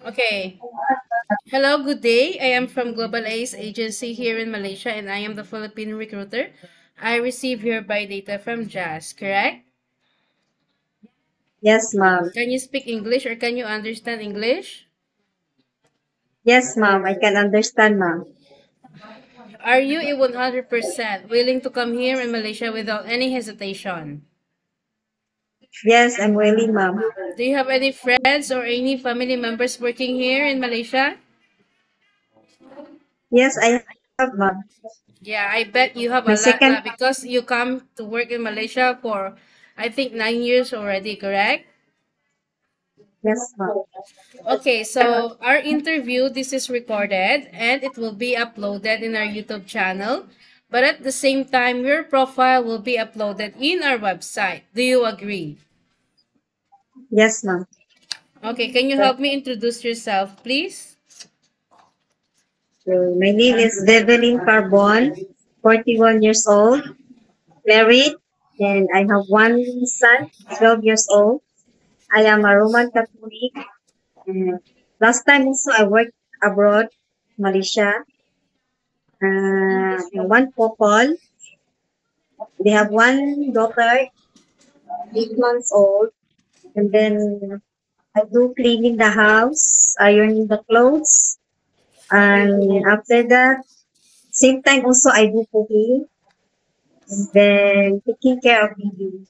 Okay. Hello, good day. I am from Global Ace Agency here in Malaysia and I am the Philippine recruiter. I receive your by data from Jazz, correct? Yes, ma'am. Can you speak English or can you understand English? Yes, ma'am. I can understand, ma'am. Are you a 100% willing to come here in Malaysia without any hesitation? Yes, I'm willing, ma'am. Do you have any friends or any family members working here in Malaysia? Yes, I have, ma'am. Yeah, I bet you have My a lot second, lah because you come to work in Malaysia for I think 9 years already, correct? yes, ma'am. Okay, so our interview, this is recorded and it will be uploaded in our YouTube channel. But at the same time, your profile will be uploaded in our website. Do you agree? Yes, ma'am. Okay, can you help me introduce yourself, please? So, my name is Bevelyn Carbon, 41 years old, married, and I have one son, 12 years old. I am a Roman Catholic. And last time also I worked abroad, Malaysia. One couple. They have one daughter, 8 months old. And then I do cleaning the house, ironing the clothes, and after that, same time also I do cooking, and then taking care of baby.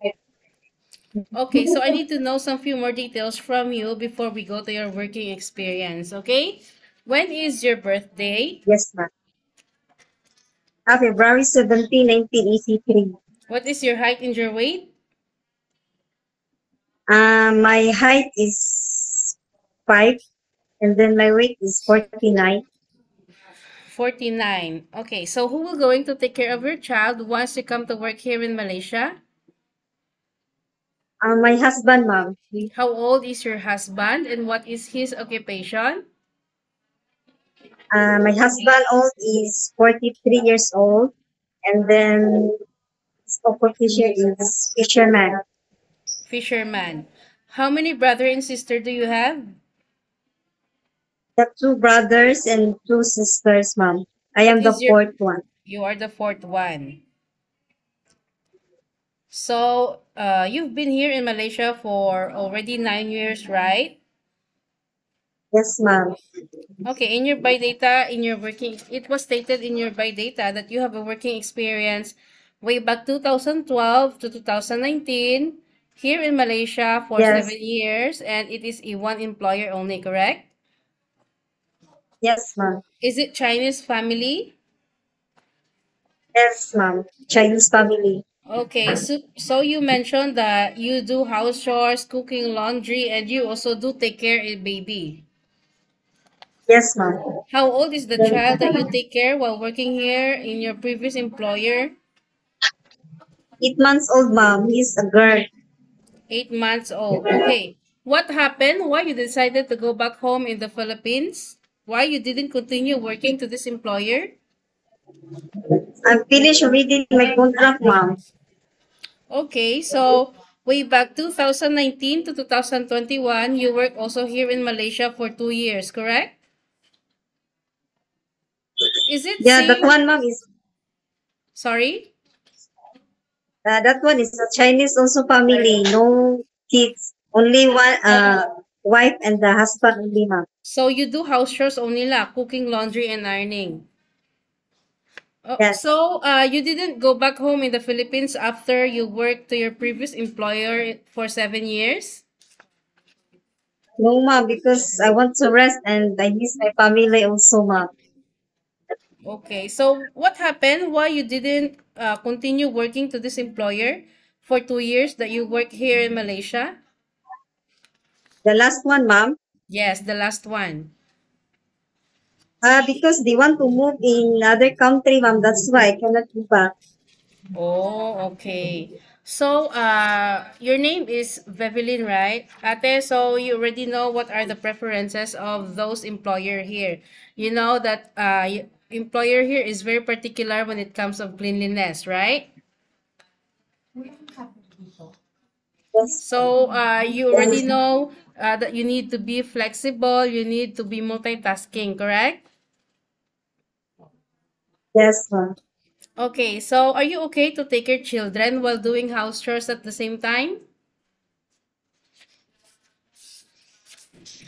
Okay, so I need to know some few more details from you before we go to your working experience, okay? When is your birthday? Yes, ma'am. February 17, 1983. What is your height and your weight? My height is 5, and then my weight is 49. 49. Okay, so who will going to take care of your child once you come to work here in Malaysia? My husband, ma'am. How old is your husband and what is his occupation? My husband old is 43 years old, and then his occupation is fisherman. Fisherman. How many brother and sister do you have? The two brothers and two sisters, ma'am. I What am the is your fourth one. You are the fourth one. So, you've been here in Malaysia for already 9 years, right? Yes, ma'am. Okay, in your by data, in your working, it was stated in your by data that you have a working experience way back 2012 to 2019 here in Malaysia for Yes. 7 years, and it is a one employer only, correct? Yes, ma'am. Is it Chinese family? Yes, ma'am. Chinese family. Okay, so you mentioned that you do house chores, cooking, laundry, and you also do take care of a baby. Yes, ma'am. How old is the child that you take care while working here in your previous employer? 8 months old, ma'am. He's a girl. 8 months old. Okay. What happened? Why you decided to go back home in the Philippines? Why you didn't continue working to this employer? I'm finished reading my contract, ma'am. Okay, so way back 2019 to 2021, you work also here in Malaysia for 2 years, correct? Is it Yeah, that same? one, ma'am, is Sorry? that one is a Chinese also family. No kids. Only one wife and the husband only, ma'am. So you do house chores only lah, cooking, laundry, and ironing. Yes. So you didn't go back home in the Philippines after you worked to your previous employer for 7 years? No, ma'am, because I want to rest and I miss my family also, ma'am. Okay, so what happened? Why you didn't continue working to this employer for 2 years that you work here in Malaysia? The last one, ma'am, Yes, the last one. because they want to move in other country, ma'am. That's why I cannot go back. Oh, okay. So your name is Vevelin, right? Ate, so you already know what are the preferences of those employer here. You know that employer here is very particular when it comes of cleanliness, right? Yes. So you already know that you need to be flexible, you need to be multitasking, correct? Yes, ma'am. Okay, so are you okay to take your children while doing house chores at the same time?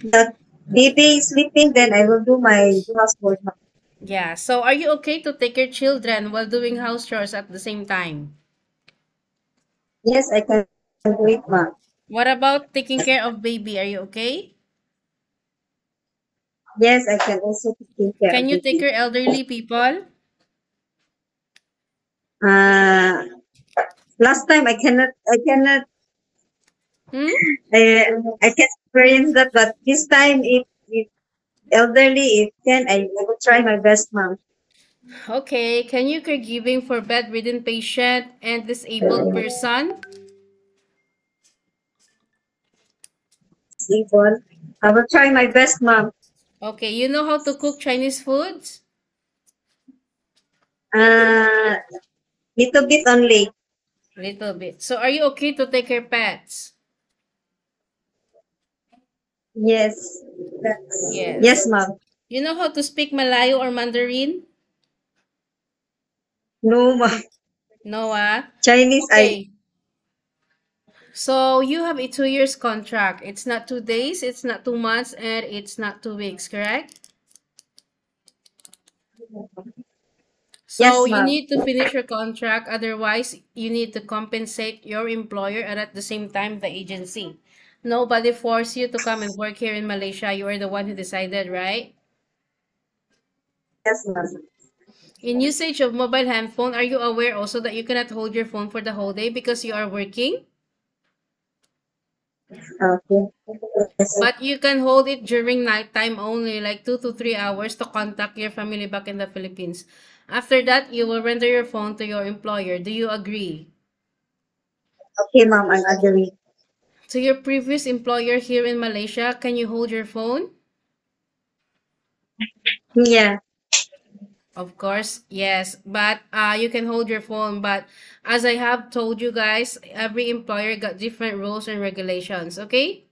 That baby is sleeping, then I will do my housework, ma'am. Yeah, so are you okay to take your children while doing house chores at the same time? Yes, I can do it, ma'am. What about taking care of baby? Are you okay? Yes, I can also take care Can of you take baby. your elderly people? Uh, last time Hmm? I can experience that, but this time, if elderly, if can, I will try my best, ma'am. Okay, can you caregiving for bedridden patient and disabled person? Stable. I will try my best, ma'am. Okay, you know how to cook Chinese foods? Uh, little bit only. Little bit. So are you okay to take care pets? Yes. Yes, Yes. ma'am. You know how to speak Malayo or Mandarin? No, ma'am. No, ah? Chinese, Okay. So you have a 2 years contract. It's not 2 days, it's not 2 months, and it's not 2 weeks, correct? So yes, you ma'am. need to finish your contract, otherwise you need to compensate your employer and at the same time the agency. Nobody forced you to come and work here in Malaysia. You are the one who decided, right? Yes, ma'am. In usage of mobile handphone, are you aware also that you cannot hold your phone for the whole day because you are working? Okay. Yes, But you can hold it during nighttime only, like 2 to 3 hours to contact your family back in the Philippines. After that, you will render your phone to your employer. Do you agree? okay, ma'am. I'm agree. To your previous employer here in Malaysia, can you hold your phone? Yeah. Of course, yes. But you can hold your phone. But as I have told you guys, every employer got different rules and regulations, okay?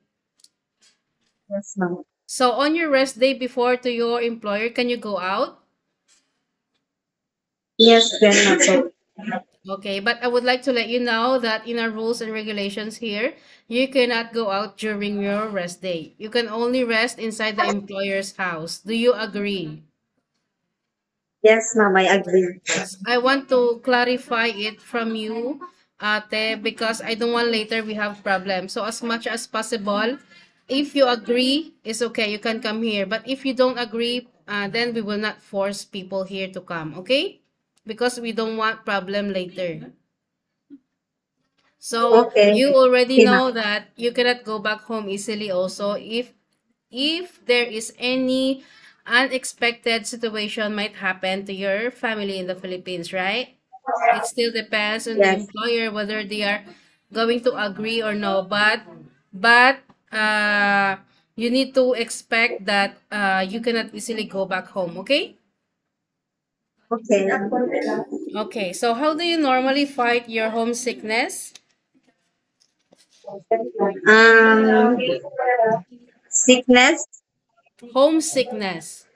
Yes, ma'am. So on your rest day before to your employer, can you go out? Yes, then, ma'am. So, Okay, but I would like to let you know that in our rules and regulations here, you cannot go out during your rest day. You can only rest inside the employer's house. Do you agree? yes, ma'am. I agree. Yes. I want to clarify it from you, Ate, because I don't want later we have problems. So as much as possible, if you agree, it's okay. You can come here. But if you don't agree, then we will not force people here to come. Okay? Because we don't want problem later. So Okay. you already Okay, ma'am. know that you cannot go back home easily also if there is any unexpected situation might happen to your family in the Philippines, right? It still depends on the Yes. employer whether they are going to agree or no. But you need to expect that you cannot easily go back home, okay? Okay. Okay, so how do you normally fight your homesickness? Um, sickness. Homesickness.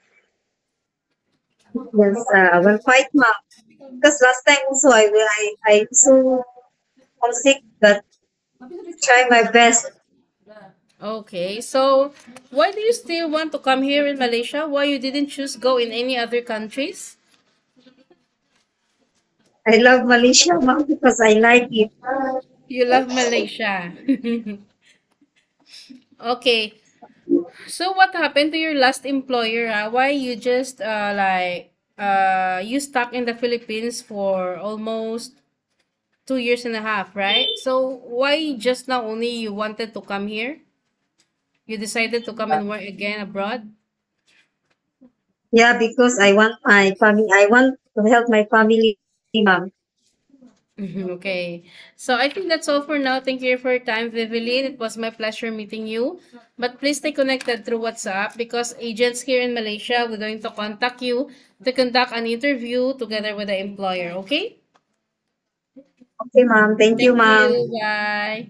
Yes. Will fight, ma'am. Because last time also I so homesick, but try my best. Okay, so why do you still want to come here in Malaysia? Why you didn't choose go in any other countries? I love Malaysia, ma'am, because I like it. You love Malaysia. Okay, so what happened to your last employer? Why you just you stuck in the Philippines for almost 2 years and a half, right? So why just now only you wanted to come here? You decided to come and work again abroad? Yeah, because I want my family. I want to help my family, ma'am. Mhm, okay. So I think that's all for now. Thank you for your time, Viviline. It was my pleasure meeting you. But please stay connected through WhatsApp because agents here in Malaysia will going to contact you to conduct an interview together with the employer. Okay? Okay, ma'am. Thank you, Thank ma'am. you. Bye.